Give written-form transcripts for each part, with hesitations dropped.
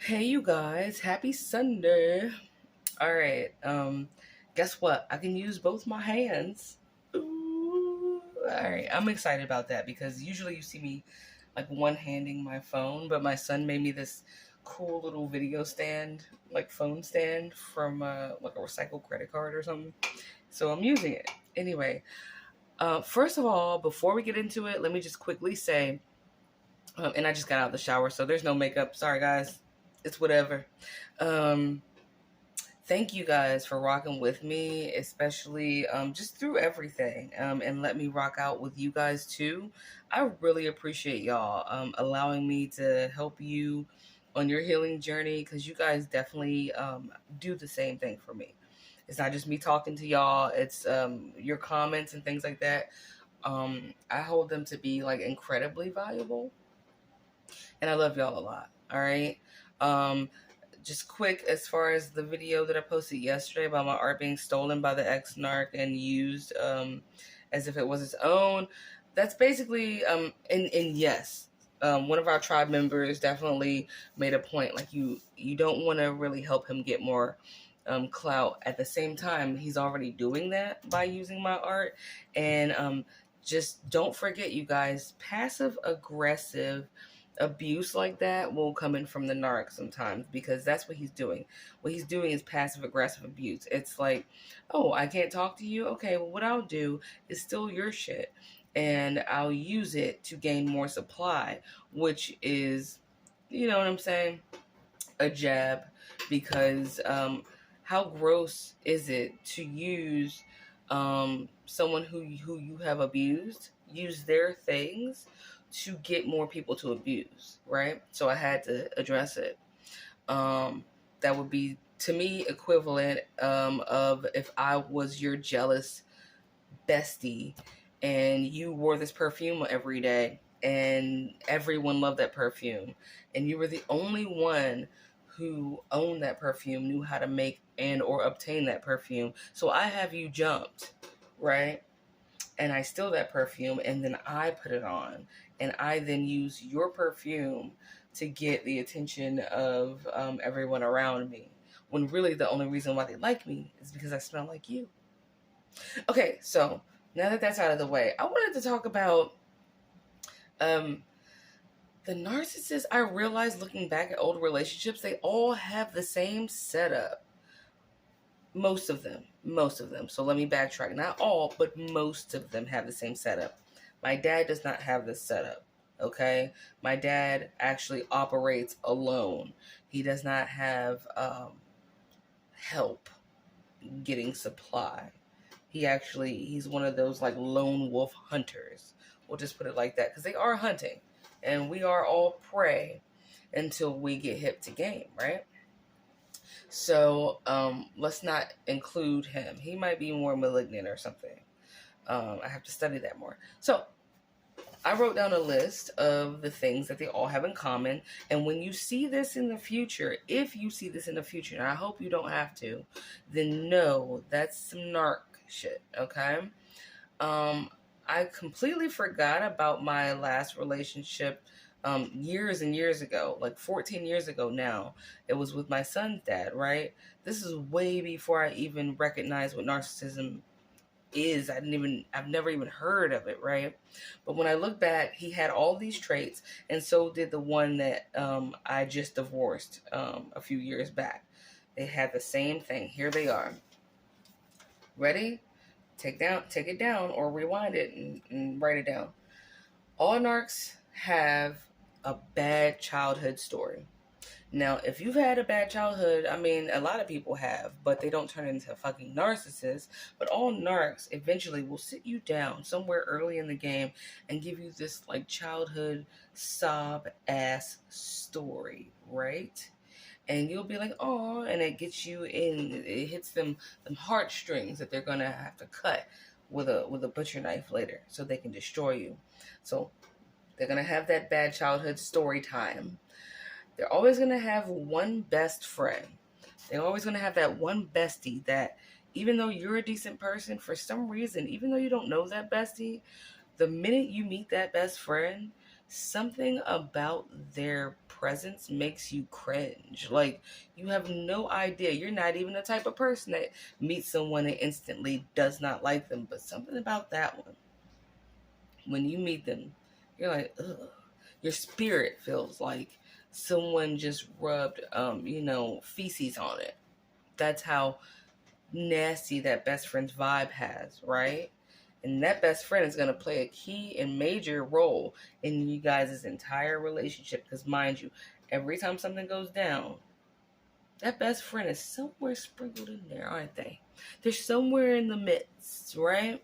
Hey you guys, happy Sunday. All right. Guess what? I can use both my hands. Ooh. All right. I'm excited about that because usually you see me like one-handing my phone, but my son made me this cool little video stand, like phone stand from like a recycled credit card or something. So I'm using it. Anyway, first of all, before we get into it, let me just quickly say and I just got out of the shower, so there's no makeup. Sorry, guys. It's whatever. Um, Thank you guys for rocking with me, especially just through everything, and let me rock out with you guys too. I really appreciate y'all allowing me to help you on your healing journey because you guys definitely do the same thing for me. It's not just me talking to y'all, it's your comments and things like that. I hold them to be like incredibly valuable, and I love y'all a lot. All right. Um, just quick, as far as the video that I posted yesterday about my art being stolen by the ex-narc and used as if it was his own, that's basically, and yes, one of our tribe members definitely made a point, like you don't want to really help him get more clout. At the same time, he's already doing that by using my art. And just don't forget, you guys, passive aggressive abuse like that will come in from the narc sometimes, because that's what he's doing. What he's doing is passive aggressive abuse. It's like, oh, I can't talk to you. Okay, well, what I'll do is steal your shit and I'll use it to gain more supply, which is, you know what I'm saying, a jab. Because how gross is it to use someone who you have abused, use their things to get more people to abuse, right? So I had to address it. That would be, to me, equivalent of if I was your jealous bestie and you wore this perfume every day and everyone loved that perfume and you were the only one who owned that perfume, knew how to make and or obtain that perfume. So I have you jumped, right? And I steal that perfume and then I put it on and I then use your perfume to get the attention of everyone around me, when really the only reason why they like me is because I smell like you. Okay, so now that that's out of the way, I wanted to talk about the narcissist. I realized looking back at old relationships, they all have the same setup. Most of them. So let me backtrack. Not all, but most of them have the same setup. My dad does not have this setup. Okay? My dad actually operates alone. He does not have help getting supply. He's one of those like lone wolf hunters. We'll just put it like that, because they are hunting and we are all prey until we get hip to game, right? So let's not include him. He might be more malignant or something. I have to study that more. So I wrote down a list of the things that they all have in common. And when you see this in the future, if you see this in the future, and I hope you don't have to, then no, that's some narc shit, okay? I completely forgot about my last relationship years and years ago, like 14 years ago now. It was with my son's dad, right? This is way before I even recognized what narcissism is. I've never even heard of it, right? But when I look back, he had all these traits, and so did the one that I just divorced a few years back. They had the same thing. Here they are. Ready? Take it down, or rewind it and write it down. All narcs have a bad childhood story. Now, if you've had a bad childhood, I mean, a lot of people have, but they don't turn into fucking narcissists. But all narcs eventually will sit you down somewhere early in the game and give you this like childhood sob ass story, right? And you'll be like, oh, and it gets you in, it hits them heartstrings that they're gonna have to cut with a butcher knife later so they can destroy you. So they're gonna have that bad childhood story time. They're always going to have one best friend. They're always going to have that one bestie that, even though you're a decent person, for some reason, even though you don't know that bestie, the minute you meet that best friend, something about their presence makes you cringe. Like, you have no idea. You're not even the type of person that meets someone and instantly does not like them. But something about that one, when you meet them, you're like, ugh. Your spirit feels like someone just rubbed, feces on it. That's how nasty that best friend's vibe has, right? And that best friend is going to play a key and major role in you guys' entire relationship. Because, mind you, every time something goes down, that best friend is somewhere sprinkled in there, aren't they? They're somewhere in the midst, right?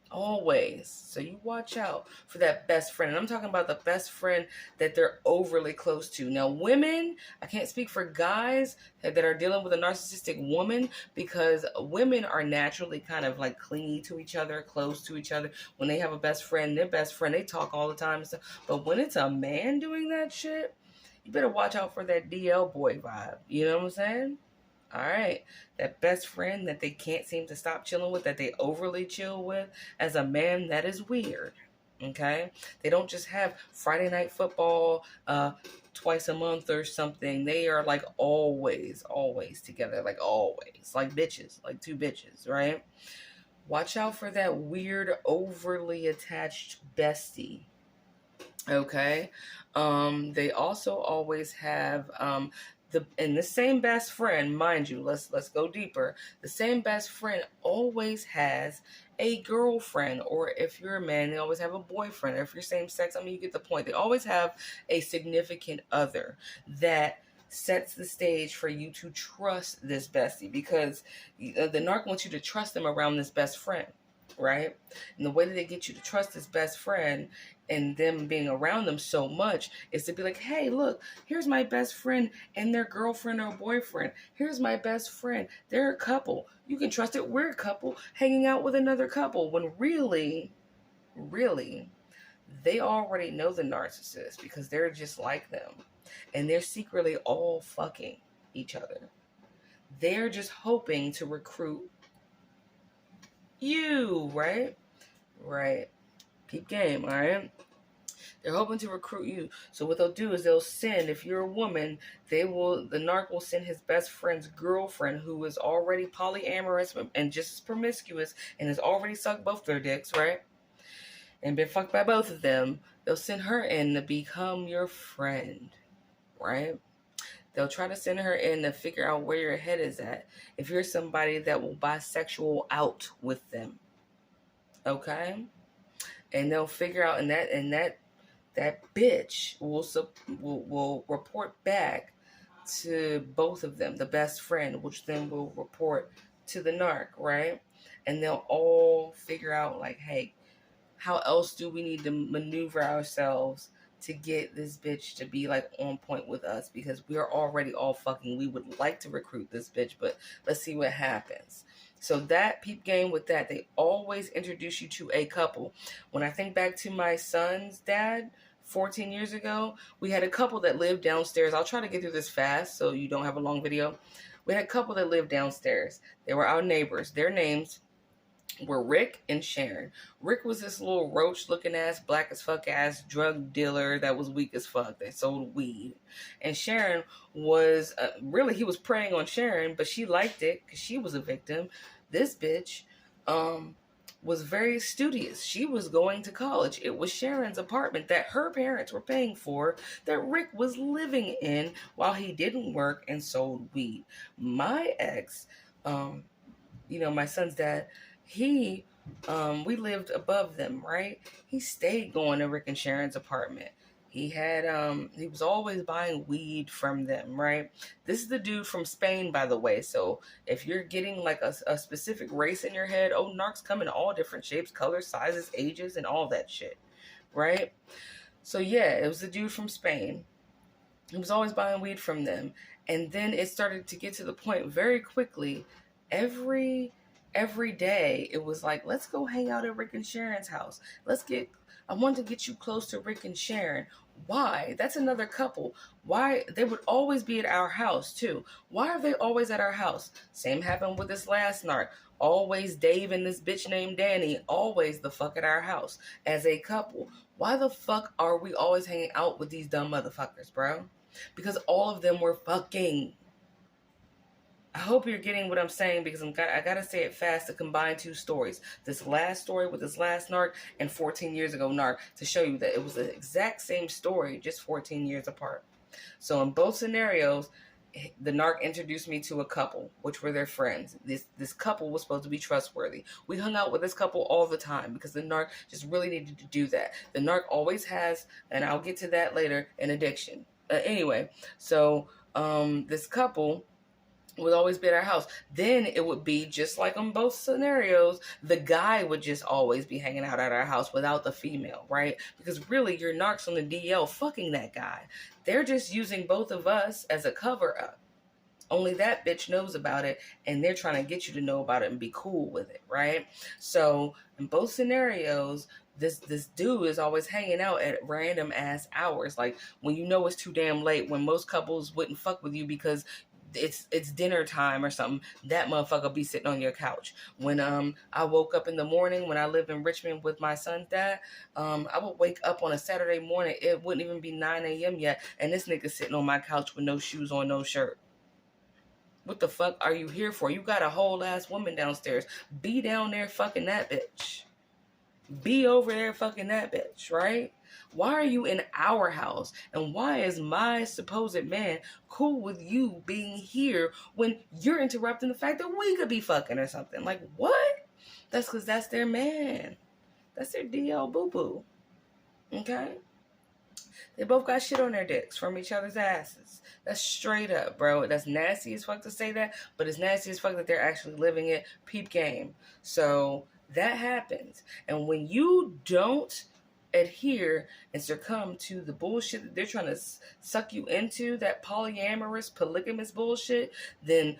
Always. So you watch out for that best friend. And I'm talking about the best friend that they're overly close to. Now, women, I can't speak for guys that are dealing with a narcissistic woman, because women are naturally kind of like clingy to each other, close to each other. When they have a best friend, their best friend, they talk all the time and stuff. But when it's a man doing that shit, you better watch out for that DL boy vibe. You know what I'm saying? All right, that best friend that they can't seem to stop chilling with, that they overly chill with, as a man, that is weird. Okay, they don't just have Friday night football twice a month or something. They are like always together, like always, like bitches, like two bitches, right? Watch out for that weird, overly attached bestie. Okay, they also always have the same best friend, mind you, let's go deeper. The same best friend always has a girlfriend, or if you're a man, they always have a boyfriend. Or if you're same sex, I mean, you get the point. They always have a significant other that sets the stage for you to trust this bestie, because the narc wants you to trust them around this best friend, right? And the way that they get you to trust this best friend and them being around them so much is to be like, hey, look, here's my best friend and their girlfriend or boyfriend. Here's my best friend. They're a couple. You can trust it. We're a couple hanging out with another couple. When really, they already know the narcissist, because they're just like them. And they're secretly all fucking each other. They're just hoping to recruit you, right? Right. Keep game, all right? They're hoping to recruit you. So what they'll do is they'll send, if you're a woman, the narc will send his best friend's girlfriend, who is already polyamorous and just as promiscuous and has already sucked both their dicks, right? And been fucked by both of them. They'll send her in to become your friend, right? They'll try to send her in to figure out where your head is at. If you're somebody that will bisexual out with them, okay? And they'll figure out, and that bitch will report back to both of them, the best friend, which then will report to the narc, right? And they'll all figure out, like, hey, how else do we need to maneuver ourselves to get this bitch to be like on point with us, because we are already all fucking. We would like to recruit this bitch, but let's see what happens. So that peep game with that, they always introduce you to a couple. When I think back to my son's dad 14 years ago, we had a couple that lived downstairs. I'll try to get through this fast so you don't have a long video. We had a couple that lived downstairs. They were our neighbors. Their names were Rick and Sharon. Rick was this little roach looking ass, black as fuck ass drug dealer that was weak as fuck. They sold weed. And Sharon was, really, he was preying on Sharon, but she liked it because she was a victim. This bitch was very studious. She was going to college. It was Sharon's apartment that her parents were paying for, that Rick was living in while he didn't work and sold weed. My ex, my son's dad, we lived above them, right? He stayed going to Rick and Sharon's apartment. He was always buying weed from them, right? This is the dude from Spain, by the way. So if you're getting like a specific race in your head, narcs come in all different shapes, colors, sizes, ages, and all that shit, right? So yeah, it was the dude from Spain. He was always buying weed from them. And then it started to get to the point very quickly, every day it was like, let's go hang out at Rick and Sharon's house. I want to get you close to Rick and Sharon. Why? That's another couple. Why? They would always be at our house too. Why are they always at our house? Same happened with this last narc. Always Dave and this bitch named Danny, always the fuck at our house as a couple. Why the fuck are we always hanging out with these dumb motherfuckers, bro? Because all of them were fucking. I hope you're getting what I'm saying, because I gotta say it fast to combine two stories. This last story with this last narc and 14 years ago narc, to show you that it was the exact same story, just 14 years apart. So in both scenarios, the narc introduced me to a couple, which were their friends. This couple was supposed to be trustworthy. We hung out with this couple all the time because the narc just really needed to do that. The narc always has, and I'll get to that later, an addiction. Anyway, so this couple would always be at our house. Then it would be just like on both scenarios, the guy would just always be hanging out at our house without the female, right? Because really, your narcs on the DL fucking that guy. They're just using both of us as a cover up. Only that bitch knows about it, and they're trying to get you to know about it and be cool with it, right? So in both scenarios, this dude is always hanging out at random ass hours, like when you know it's too damn late, when most couples wouldn't fuck with you because it's dinner time or something. That motherfucker be sitting on your couch. When I woke up in the morning when I lived in Richmond with my son's dad, I would wake up on a Saturday morning. It wouldn't even be 9 a.m. yet, and this nigga sitting on my couch with no shoes on, no shirt. What the fuck are you here for? You got a whole ass woman downstairs. Be down there fucking that bitch. Be over there fucking that bitch, right? Why are you in our house? And why is my supposed man cool with you being here when you're interrupting the fact that we could be fucking or something? Like, what? That's because that's their man. That's their DL boo-boo. Okay? They both got shit on their dicks from each other's asses. That's straight up, bro. That's nasty as fuck to say that, but it's nasty as fuck that they're actually living it. Peep game. So that happens. And when you don't adhere and succumb to the bullshit that they're trying to suck you into, that polyamorous, polygamous bullshit, then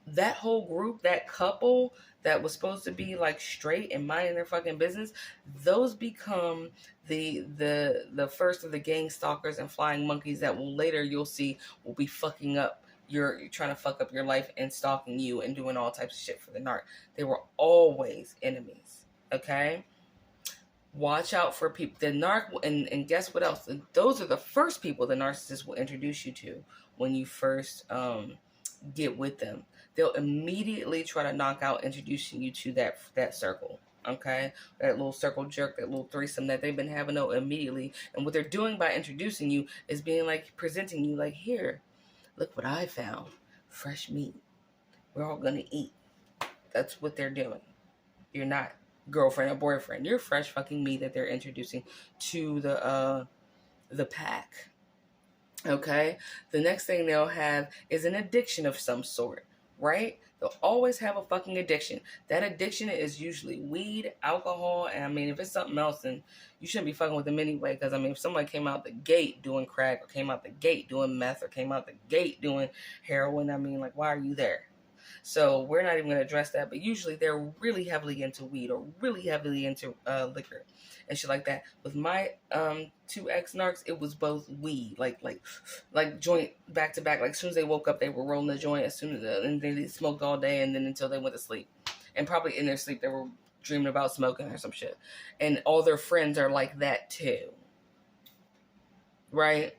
that whole group, that couple that was supposed to be like straight and minding their fucking business, those become the first of the gang stalkers and flying monkeys that will later you'll see will be fucking up you're trying to fuck up your life and stalking you and doing all types of shit for the narc. They were always enemies. Okay? Watch out for people. The narc, and guess what else? Those are the first people the narcissist will introduce you to when you first get with them. They'll immediately try to knock out introducing you to that circle. Okay? That little circle jerk, that little threesome that they've been having immediately. And what they're doing by introducing you is being like, presenting you like, here, look what I found. Fresh meat. We're all going to eat. That's what they're doing. You're not girlfriend or boyfriend. You're fresh fucking meat that they're introducing to the pack. Okay? The next thing they'll have is an addiction of some sort, right? They'll always have a fucking addiction. That addiction is usually weed, alcohol, and I mean, if it's something else, then you shouldn't be fucking with them anyway, because I mean, if somebody came out the gate doing crack, or came out the gate doing meth, or came out the gate doing heroin, I mean, like, why are you there? So we're not even going to address that, but usually they're really heavily into weed or really heavily into liquor and shit like that. With my two ex-narcs, it was both weed, like joint back to back. Like as soon as they woke up, they were rolling the joint. As soon as and they smoked all day, and then until they went to sleep, and probably in their sleep they were dreaming about smoking or some shit. And all their friends are like that too, right?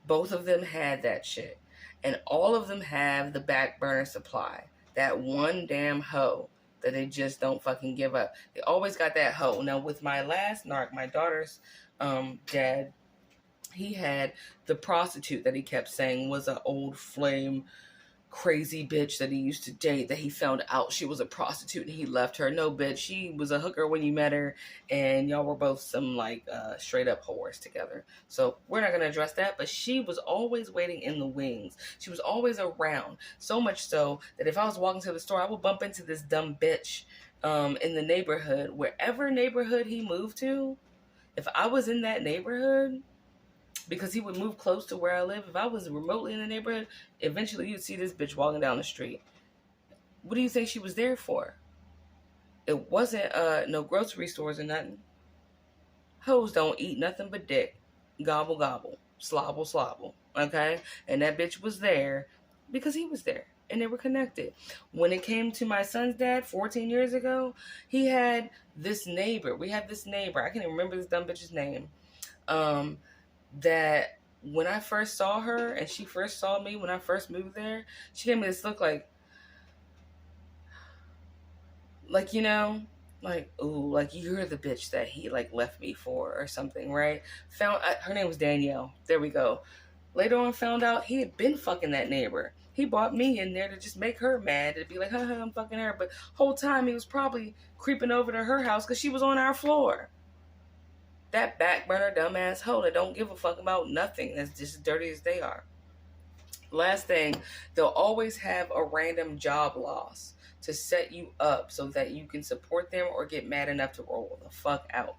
Both of them had that shit. And all of them have the back burner supply. That one damn hoe that they just don't fucking give up. They always got that hoe. Now, with my last narc, my daughter's dad, he had the prostitute that he kept saying was an old flame crazy bitch that he used to date, that he found out she was a prostitute and he left her. No, bitch, she was a hooker when you met her, and y'all were both some like straight up whores together. So we're not gonna address that, but she was always waiting in the wings. She was always around, so much so that if I was walking to the store, I would bump into this dumb bitch in the neighborhood, wherever neighborhood he moved to. If I was in that neighborhood, because he would move close to where I live. If I was remotely in the neighborhood, eventually you'd see this bitch walking down the street. What do you think she was there for? It wasn't no grocery stores or nothing. Hoes don't eat nothing but dick. gobble gobble, slobble slobble, okay? And that bitch was there because he was there and they were connected. When it came to my son's dad 14 years ago, he had this neighbor. We had this neighbor. I can't even remember this dumb bitch's name. That when I first saw her and she first saw me when I first moved there, she gave me this look like, you know, like, ooh, like you're the bitch that he like left me for or something, right? Her name was Danielle. There we go. Later on, found out he had been fucking that neighbor. He brought me in there to just make her mad, to be like, haha, I'm fucking her. But whole time he was probably creeping over to her house because she was on our floor. That back burner dumbass hoe that don't give a fuck about nothing. That's just as dirty as they are. Last thing, they'll always have a random job loss to set you up so that you can support them or get mad enough to roll the fuck out.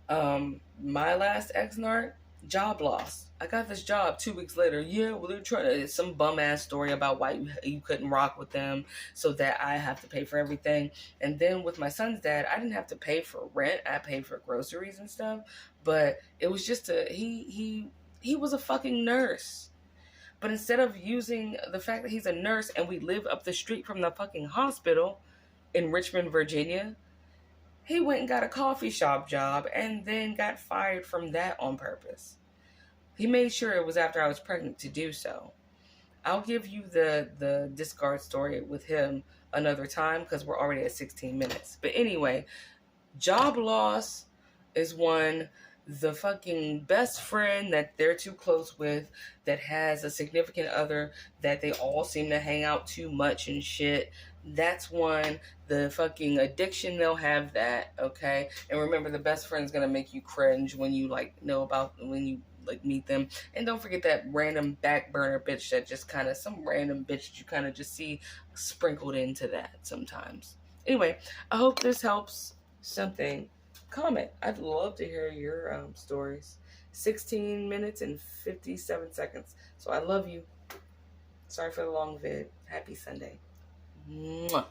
My last ex-narc, job loss. I got this job 2 weeks later. Yeah, well, they're trying to, it's some bum ass story about why you couldn't rock with them so that I have to pay for everything. And then with my son's dad, I didn't have to pay for rent. I paid for groceries and stuff. But it was just he was a fucking nurse. But instead of using the fact that he's a nurse and we live up the street from the fucking hospital in Richmond, Virginia, he went and got a coffee shop job and then got fired from that on purpose. He made sure it was after I was pregnant to do so. I'll give you the discard story with him another time because we're already at 16 minutes. But anyway, job loss is one. The fucking best friend that they're too close with, that has a significant other that they all seem to hang out too much and shit. That's one. The fucking addiction, they'll have that, okay? And remember, the best friend's gonna make you cringe when you like know about, when you like meet them. And don't forget that random back burner bitch that just kind of, some random bitch that you kind of just see sprinkled into that sometimes. Anyway, I hope this helps something. Comment. I'd love to hear your stories. 16 minutes and 57 seconds. So I love you. Sorry for the long vid. Happy Sunday. Mwah.